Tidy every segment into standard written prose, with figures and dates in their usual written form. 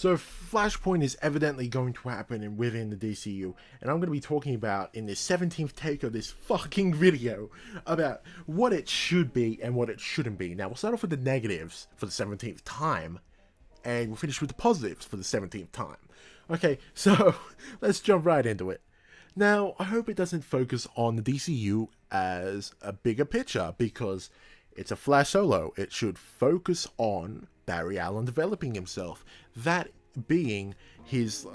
So Flashpoint is evidently going to happen within the DCU, and I'm going to be talking about in this 17th take of this fucking video about what it should be and what it shouldn't be. Now we'll start off with the negatives for the 17th time, and we'll finish with the positives for the 17th time. Okay, so let's jump right into it. Now, I hope it doesn't focus on the DCU as a bigger picture, because it's a Flash solo. It should focus on Barry Allen developing himself. That being his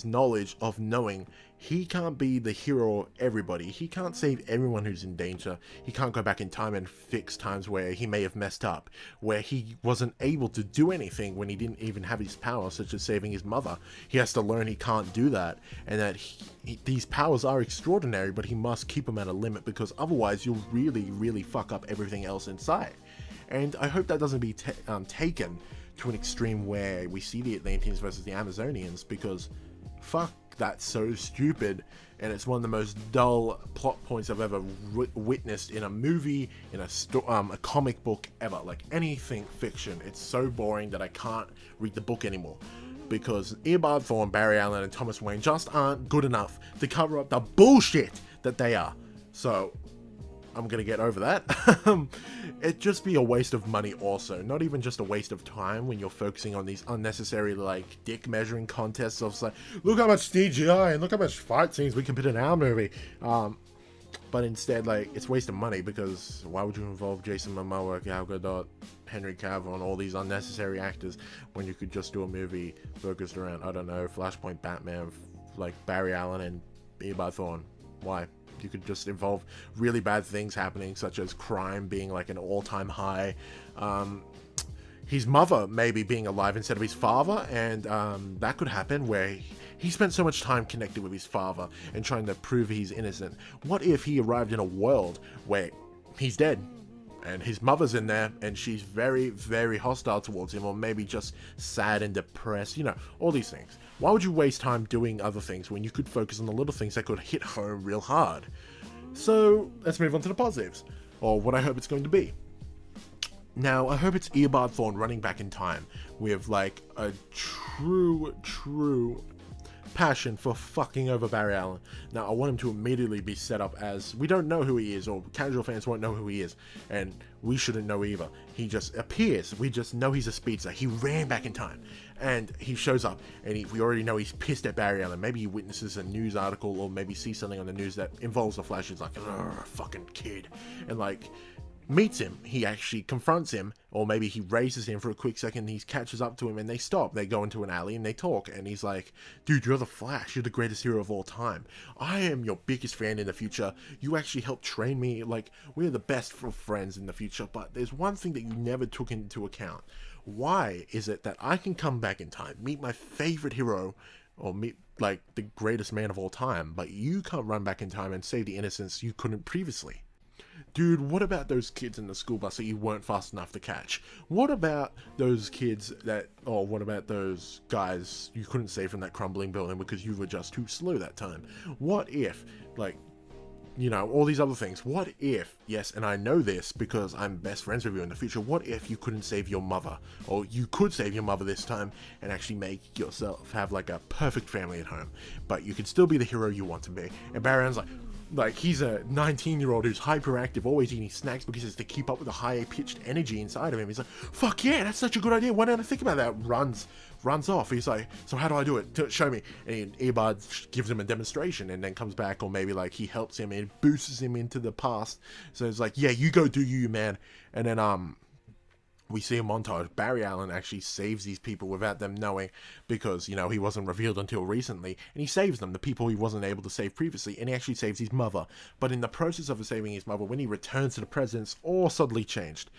knowledge of knowing he can't be the hero of everybody. He can't save everyone who's in danger. He can't go back in time and fix times where he may have messed up, where he wasn't able to do anything when he didn't even have his power, such as saving his mother. He has to learn he can't do that, and that these powers are extraordinary, but he must keep them at a limit, because otherwise you'll really fuck up everything else inside. And I hope that doesn't be taken to an extreme where we see the Atlanteans versus the Amazonians, because fuck, that's so stupid, and it's one of the most dull plot points I've ever witnessed in a movie, in a comic book ever. Like anything fiction, it's so boring that I can't read the book anymore, because Eobard Thawne, Barry Allen, and Thomas Wayne just aren't good enough to cover up the bullshit that they are. So I'm gonna get over that. It'd just be a waste of money also, not even just a waste of time when you're focusing on these unnecessary like dick measuring contests of like, look how much CGI and look how much fight scenes we can put in our movie. But instead, like, it's waste of money, because why would you involve Jason Momoa, Gal Gadot, Henry Cavill, and all these unnecessary actors when you could just do a movie focused around, I don't know, Flashpoint, Batman, like Barry Allen and Eobard Thawne? Why? You could just involve really bad things happening, such as crime being like an all-time high, his mother maybe being alive instead of his father, and that could happen where he spent so much time connected with his father and trying to prove he's innocent. What if he arrived in a world where he's dead and his mother's in there and she's very hostile towards him, or maybe just sad and depressed, you know, all these things. Why would you waste time doing other things when you could focus on the little things that could hit home real hard? So let's move on to the positives, or what I hope it's going to be. Now, I hope it's Eobard Thawne running back in time with like a true passion for fucking over Barry Allen. Now, I want him to immediately be set up as, we don't know who he is, or casual fans won't know who he is, and we shouldn't know either. He just appears, we just know he's a speedster. He ran back in time, and he shows up, and we already know he's pissed at Barry Allen. Maybe he witnesses a news article, or maybe sees something on the news that involves the Flash. He's like, fucking kid, and like meets him. He actually confronts him, or maybe he raises him for a quick second. He catches up to him and they stop. They go into an alley and they talk, and he's like, dude, you're the Flash. You're the greatest hero of all time. I am your biggest fan in the future. You actually helped train me. Like, we're the best of friends in the future, but there's one thing that you never took into account. Why is it that I can come back in time, meet my favorite hero, or meet like the greatest man of all time, but you can't run back in time and save the innocents you couldn't previously? Dude, what about those kids in the school bus that you weren't fast enough to catch? What about those kids or what about those guys you couldn't save from that crumbling building because you were just too slow that time? What if, like, you know, all these other things. What if, yes, and I know this because I'm best friends with you in the future, what if you couldn't save your mother? Or you could save your mother this time and actually make yourself have like a perfect family at home, but you could still be the hero you want to be. And Barry Allen's like he's a 19-year-old who's hyperactive, always eating snacks because he has to keep up with the high-pitched energy inside of him. He's like, fuck yeah, that's such a good idea. Why didn't I think about that? Runs off. He's like, so how do I do it? Show me. And Eobard gives him a demonstration and then comes back, or maybe like he helps him and boosts him into the past. So it's like, yeah, you go do you, man. And then we see a montage. Barry Allen actually saves these people without them knowing, because, you know, he wasn't revealed until recently, and he saves them, the people he wasn't able to save previously, and he actually saves his mother. But in the process of saving his mother, when he returns to the present, it's all suddenly changed.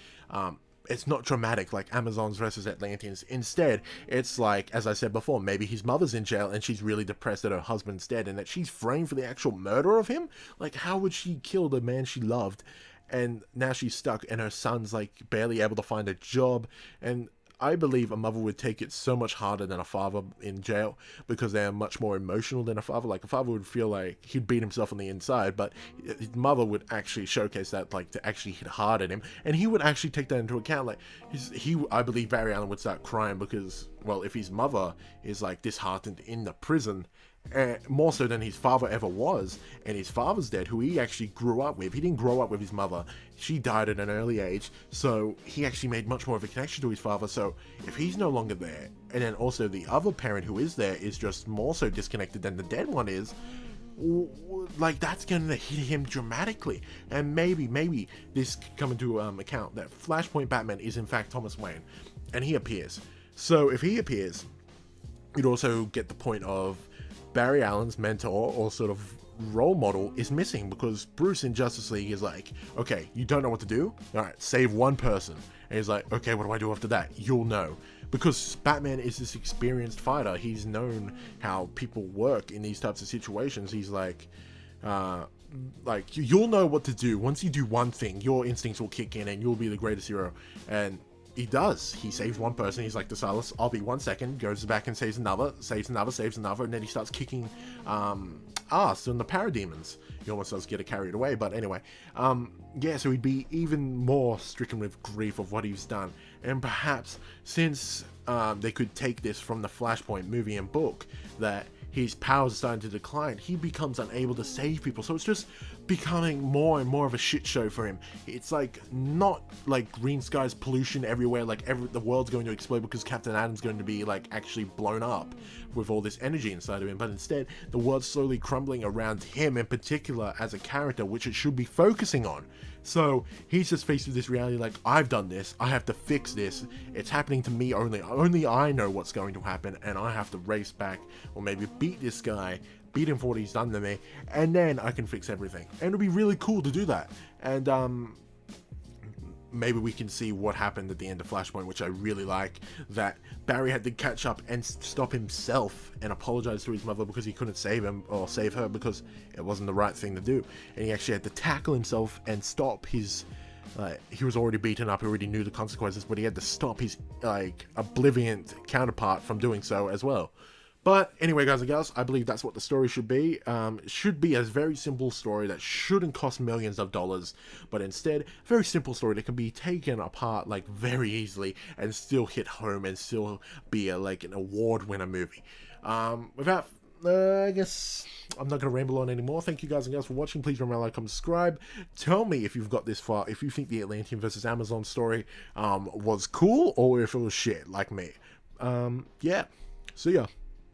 It's not dramatic like Amazons versus Atlanteans. Instead, it's like, as I said before, maybe his mother's in jail and she's really depressed that her husband's dead and that she's framed for the actual murder of him. Like, how would she kill the man she loved? And now she's stuck, and her son's like barely able to find a job, and I believe a mother would take it so much harder than a father in jail, because they're much more emotional than a father. Like, a father would feel like he'd beat himself on the inside, but his mother would actually showcase that, like, to actually hit hard at him, and he would actually take that into account. Like, I believe Barry Allen would start crying because, well, if his mother is like disheartened in the prison, more so than his father ever was, and his father's dead, who he actually grew up with. He didn't grow up with his mother. She died at an early age, so he actually made much more of a connection to his father. So if he's no longer there, and then also the other parent who is there is just more so disconnected than the dead one is, like, that's gonna hit him dramatically. And maybe this could come into account that Flashpoint Batman is in fact Thomas Wayne, and he appears. So if he appears, you'd also get the point of Barry Allen's mentor or sort of role model is missing, because Bruce in Justice League is like, okay, you don't know what to do? Alright, save one person. And he's like, okay, what do I do after that? You'll know. Because Batman is this experienced fighter. He's known how people work in these types of situations. He's like, you'll know what to do. Once you do one thing, your instincts will kick in and you'll be the greatest hero. And he does. He saves one person. He's like, Silas, I'll be 1 second. Goes back and saves another, saves another, and then he starts kicking ass on the parademons. He almost does get carried away, but anyway. Yeah, so he'd be even more stricken with grief of what he's done. And perhaps, since they could take this from the Flashpoint movie and book, that his powers are starting to decline, he becomes unable to save people. So it's just becoming more and more of a shit show for him. It's like, not like green skies, pollution everywhere, like the world's going to explode because Captain Atom's going to be like actually blown up with all this energy inside of him, but instead the world's slowly crumbling around him in particular as a character, which it should be focusing on. So he's just faced with this reality, like, I've done this, I have to fix this, it's happening to me only I know what's going to happen, and I have to race back, or maybe beat this guy, beat him for what he's done to me, and then I can fix everything. And it'll be really cool to do that. And maybe we can see what happened at the end of Flashpoint, which I really like, that Barry had to catch up and stop himself and apologize to his mother because he couldn't save him or save her because it wasn't the right thing to do, and he actually had to tackle himself and stop his he was already beaten up, he already knew the consequences, but he had to stop his oblivion counterpart from doing so as well. But anyway, guys and gals, I believe that's what the story should be. It should be a very simple story that shouldn't cost millions of dollars, but instead, a very simple story that can be taken apart like very easily and still hit home and still be like an award winner movie. Without I guess I'm not going to ramble on anymore. Thank you guys and gals for watching. Please remember to like, comment, subscribe. Tell me if you've got this far, if you think the Atlantean versus Amazon story was cool, or if it was shit like me. Yeah, see ya.